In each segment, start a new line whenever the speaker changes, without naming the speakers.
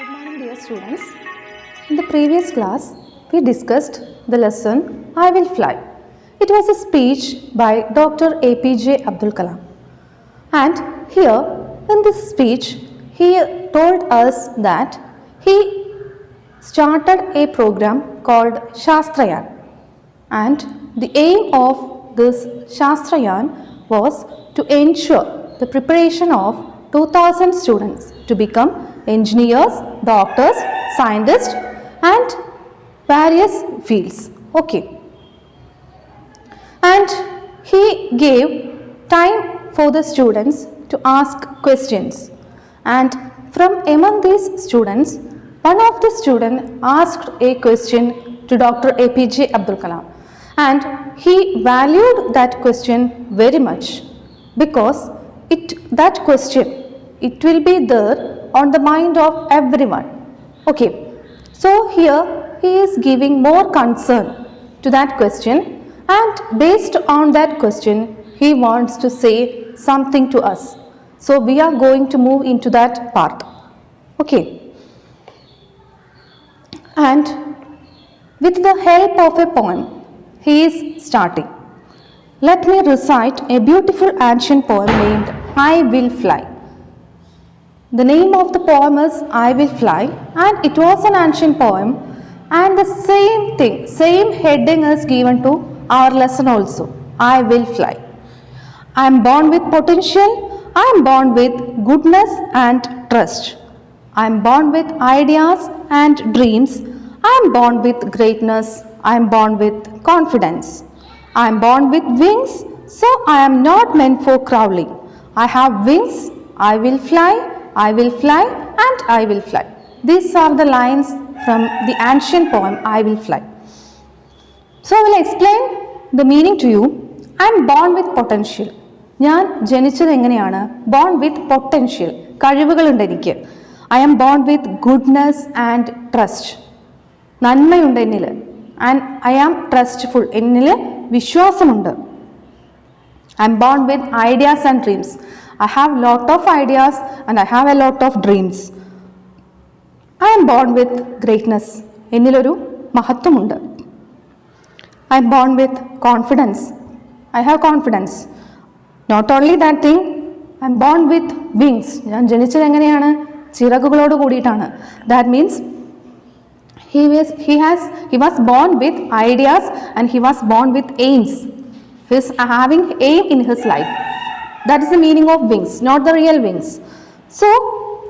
Good morning, dear students. In the previous class, we discussed the lesson I Will Fly. It was a speech by Dr. APJ Abdul Kalam. And here, in this speech, he told us that he started a program called Shastrayan. And the aim of this Shastrayan was to ensure the preparation of 2000 students to become engineers, doctors, scientists and various fields. Okay. And he gave time for the students to ask questions. And from among these students, one of the students asked a question to Dr. APJ Abdul Kalam. And he valued that question very much because that question will be there on the mind of everyone. Okay, so here he is giving more concern to that question, and based on that question he wants to say something to us. So we are going to move into that part. Okay, and with the help of a poem he is starting. Let me recite a beautiful ancient poem named I Will Fly. The name of the poem is I Will Fly, and it was an ancient poem, and the same heading is given to our lesson also. I will fly. I am born with potential, I am born with goodness and trust. I am born with ideas and dreams, I am born with greatness, I am born with confidence. I am born with wings, so I am not meant for crawling. I have wings, I will fly, I will fly and I will fly. These are the lines from the ancient poem I Will Fly. So I will explain the meaning to you. I am born with potential. ഞാൻ ജനിച്ചത് എങ്ങനെയാണ്? Born with potential. കഴിവുകളുണ്ട് എനിക്ക്. I am born with goodness and trust. നന്മയുണ്ട് എന്നിൽ. And I am trustful. എന്നിൽ വിശ്വാസമുണ്ട്. I am born with ideas and dreams. I have lot of ideas and I have a lot of dreams. I am born with greatness. എന്നിലൊരു മഹത്വമുണ്ട്. I am born with confidence. I have confidence. Not only that thing, I am born with wings. ഞാൻ ജനിച്ചത് എങ്ങനെയാണ്? ചിറകുകളോട് കൂടിയിട്ടാണ്. That means he was born with ideas and he was born with aims. He is having aim in his life. That is the meaning of wings, not the real wings. So,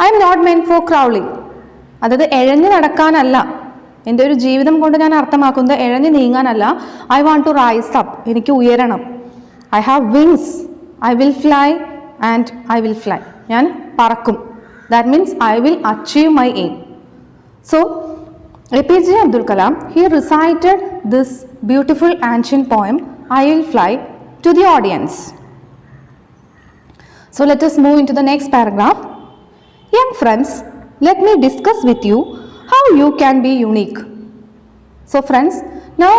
I am not meant for crawling. അതായത് എഴഞ്ഞു നടക്കാനല്ല. എൻ്റെ ഒരു ജീവിതം കൊണ്ട് ഞാൻ അർത്ഥമാക്കുന്നത് എഴഞ്ഞു നീങ്ങാനല്ല. I want to rise up. എനിക്ക് ഉയരണം. I have wings. I will fly and I will fly. ഞാൻ പറക്കും. That means I will achieve my aim. So, APJ Abdul Kalam, he recited this beautiful ancient poem, I Will Fly, to the audience. So let us move into the next paragraph. Young friends, let me discuss with you how you can be unique. So friends, now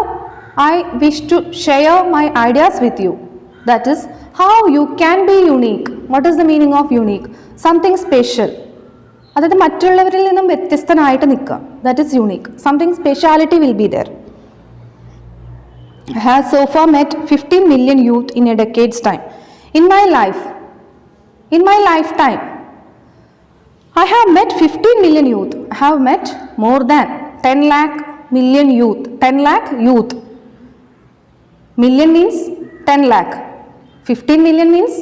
I wish to share my ideas with you. That is, how you can be unique. What is the meaning of unique? Something special. അതായത് മറ്റുള്ളവരിൽ നിന്നും വ്യത്യസ്തനായിട്ട് നിൽക്കുക. That is unique. Something speciality will be there. I have so far met 15 million youth in a decade's time. In my lifetime, I have met 15 million youth. I have met more than 10 lakh million youth. 10 lakh youth. Million means 10 lakh. 15 million means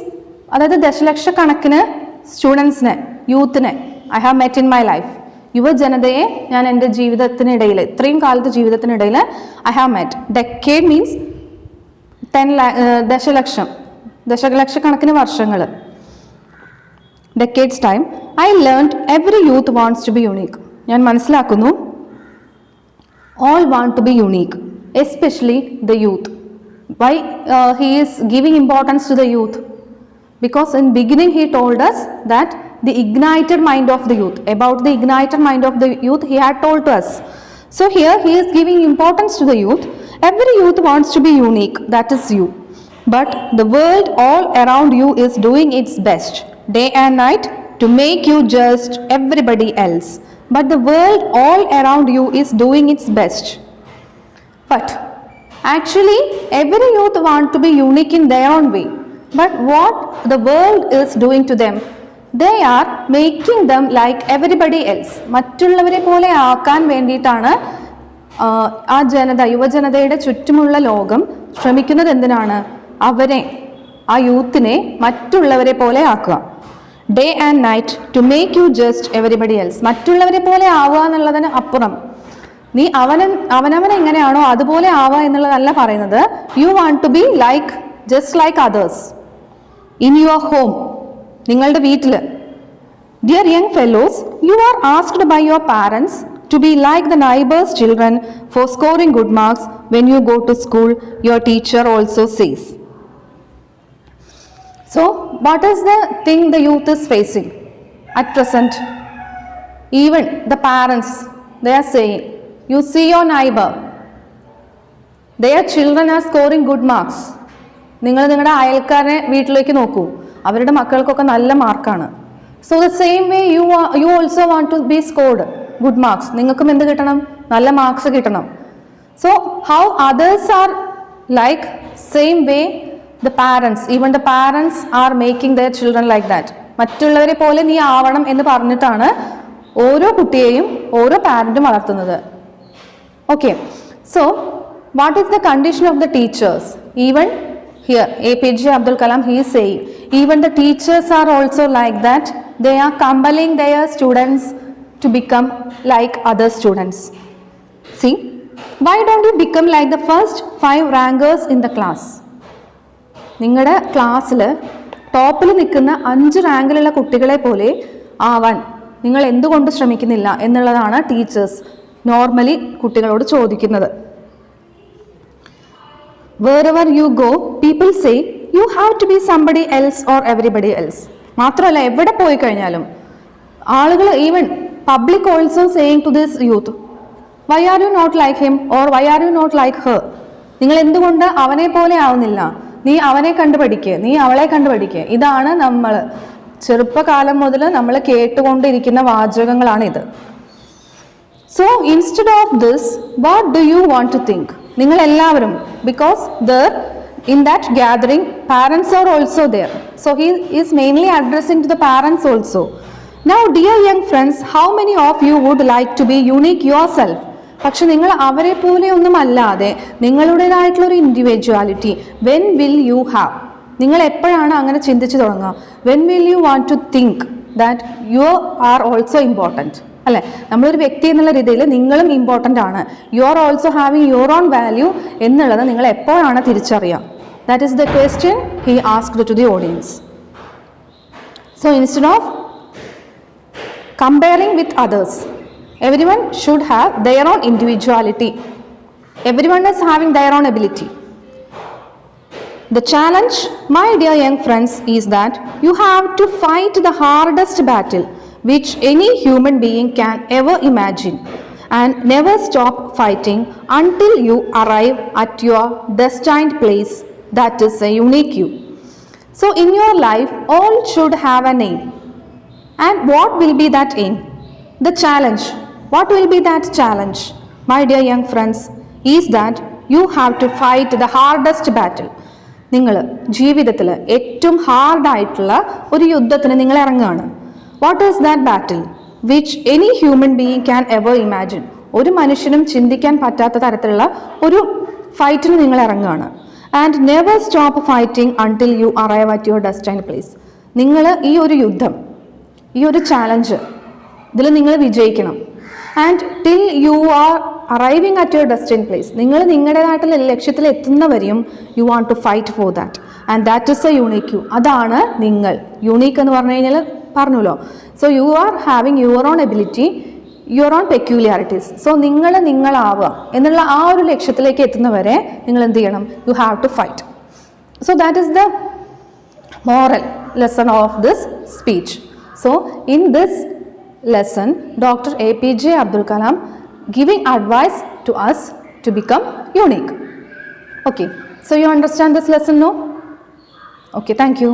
അതായത് ദശലക്ഷ കണക്കിന് സ്റ്റുഡൻസിനെ, യൂത്തിനെ I have met in my life. യുവജനതയെ ഞാൻ എൻ്റെ ജീവിതത്തിനിടയിൽ, ഇത്രയും കാലത്തെ ജീവിതത്തിനിടയിൽ I have met. Decade means 10 lakh, ദശലക്ഷക്കണക്കിന് വർഷങ്ങൾ. Decades time, I learned every youth wants to be unique. ഞാൻ മനസ്സിലാക്കുന്നു all want to be unique, especially the youth. Why he is giving importance to the youth? Because in beginning he told us that the ignited mind of the youth, about the ignited mind of the youth he had told to us. So here he is giving importance to the youth. Every youth wants to be unique, that is you. But the world all around you is doing its best day and night to make you just everybody else. but the world all around you is doing its best. But actually, every youth want to be unique in their own way. But what the world is doing to them, they are making them like everybody else. മറ്റുള്ളവരെ പോലെ ആക്കാൻ വേണ്ടിയിട്ടാണ് ആ ജനത, യുവജനതയുടെ ചുറ്റുമുള്ള ലോകം ശ്രമിക്കുന്നത്. എന്തിനാണ്? അവരെ, ആ യൂത്തിനെ മറ്റുള്ളവരെ പോലെ ആക്കുക. Day and night to make you just everybody else. മറ്റുള്ളവരെ പോലെ ആവുക എന്നുള്ളതിന് അപ്പുറം നീ അവനവൻ എങ്ങനെയാണോ അതുപോലെ ആവുക എന്നുള്ളതല്ല പറയുന്നത്. You want to be like just like others in your home, നിങ്ങളുടെ വീട്ടിൽ. Dear young fellows, you are asked by your parents to be like the neighbor's children for scoring good marks when you go to school, your teacher also says. So, what is the thing the youth is facing at present? Even the parents, they are saying, you see your neighbor, their children are scoring good marks. നിങ്ങൾ നിങ്ങളുടെ അയൽക്കാരനെ വീട്ടിലേക്ക് നോക്കൂ, അവരുടെ മക്കൾക്കൊക്കെ നല്ല മാർക്കാണ്. So the same way you also want to be scored good marks. നിങ്ങൾക്കും എന്ത് കിട്ടണം? നല്ല മാർക്സ് കിട്ടണം. So how others are like, same way the parents, even the parents are making their children like that. മറ്റുള്ളവരെ പോലെ നീ ആവണം എന്ന് പറഞ്ഞിട്ടാണ് ഓരോ കുട്ടിയെയും ഓരോ പാരന്റും വളർത്തുന്നത്. Okay, so what is the condition of the teachers? Even here APJ Abdul Kalam, he is saying even the teachers are also like that. They are compelling their students to become like other students. See, why don't you become like the first 5 rankers in the class? നിങ്ങളുടെ ക്ലാസ്സിൽ ടോപ്പിൽ നിൽക്കുന്ന 5 റാങ്കിലുള്ള കുട്ടികളെ പോലെ ആവാൻ നിങ്ങൾ എന്തുകൊണ്ട് ശ്രമിക്കുന്നില്ല എന്നുള്ളതാണ് ടീച്ചേഴ്സ് നോർമലി കുട്ടികളോട് ചോദിക്കുന്നത്. Wherever you go, people say you have to be somebody else or everybody else. മാത്രമല്ല, എവിടെ പോയി കഴിഞ്ഞാലും ആളുകൾ, even public also saying to this youth, why are you not like him or why are you not like her? നിങ്ങൾ എന്തുകൊണ്ട് അവനെ പോലെ ആവുന്നില്ല? നീ അവനെ കണ്ടുപഠിക്കുക, നീ അവളെ കണ്ടുപഠിക്കുക. ഇതാണ് നമ്മൾ ചെറുപ്പകാലം മുതൽ നമ്മൾ കേട്ടുകൊണ്ടിരിക്കുന്ന വാചകങ്ങളാണിത്. So instead of this, what do you want to think? നിങ്ങൾ എല്ലാവരും, because there in that gathering parents are also there, so he is mainly addressing to the parents also. Now dear young friends, how many of you would like to be unique yourself? പക്ഷെ നിങ്ങൾ അവരെ പോലെ ഒന്നും അല്ലാതെ നിങ്ങളുടേതായിട്ടുള്ള ഒരു individuality when will you have? നിങ്ങൾ എപ്പോഴാണ് അങ്ങനെ ചിന്തിച്ചു തുടങ്ങുക? when will you want to think that you are also important? അല്ലേ, നമ്മളൊരു വ്യക്തി എന്നുള്ള രീതിയിൽ നിങ്ങളും ഇമ്പോർട്ടൻ്റ് ആണ്. You are also having your own value എന്നുള്ളത് നിങ്ങൾ എപ്പോഴാണ് തിരിച്ചറിയുക? That is the question he asked to the audience. So instead of comparing with others, everyone should have their own individuality. Everyone is having their own ability. The challenge, my dear young friends, is that you have to fight the hardest battle which any human being can ever imagine, and never stop fighting until you arrive at your destined place, that is a unique you. So in your life, all should have an aim. And what will be that aim? The challenge. What will be that challenge, my dear young friends, is that you have to fight the hardest battle. നിങ്ങൾ ജീവിതത്തിൽ ഏറ്റവും ഹാർഡായിട്ടുള്ള ഒരു യുദ്ധത്തിന് നിങ്ങൾ ഇറങ്ങുകയാണ്. What is that battle which any human being can ever imagine? ഒരു മനുഷ്യനും ചിന്തിക്കാൻ പറ്റാത്ത തരത്തിലുള്ള ഒരു ഫൈറ്റിന് നിങ്ങൾ ഇറങ്ങുകയാണ്. And never stop fighting until you arrive at your destined place. നിങ്ങൾ ഈ ഒരു യുദ്ധം, ഈ ഒരു ചാലഞ്ച്, ഇതിൽ നിങ്ങൾ വിജയിക്കണം. And till you are arriving at your destined place, നിങ്ങൾ നിങ്ങളുടേതായിട്ടുള്ള ലക്ഷ്യത്തിൽ എത്തുന്നവരെയും you want to fight for that. And that is a unique you. അതാണ് നിങ്ങൾ. യൂണീക്ക് എന്ന് പറഞ്ഞു കഴിഞ്ഞാൽ പറഞ്ഞല്ലോ. So you are having your own ability, your own peculiarities. So നിങ്ങളാവുക എന്നുള്ള ആ ഒരു ലക്ഷ്യത്തിലേക്ക് എത്തുന്നവരെ നിങ്ങൾ എന്ത് ചെയ്യണം? You have to fight. So that is the moral lesson of this speech. So in this lesson, Dr. APJ Abdul Kalam giving advice to us to become unique. Okay, so you understand this lesson, no? Okay, thank you.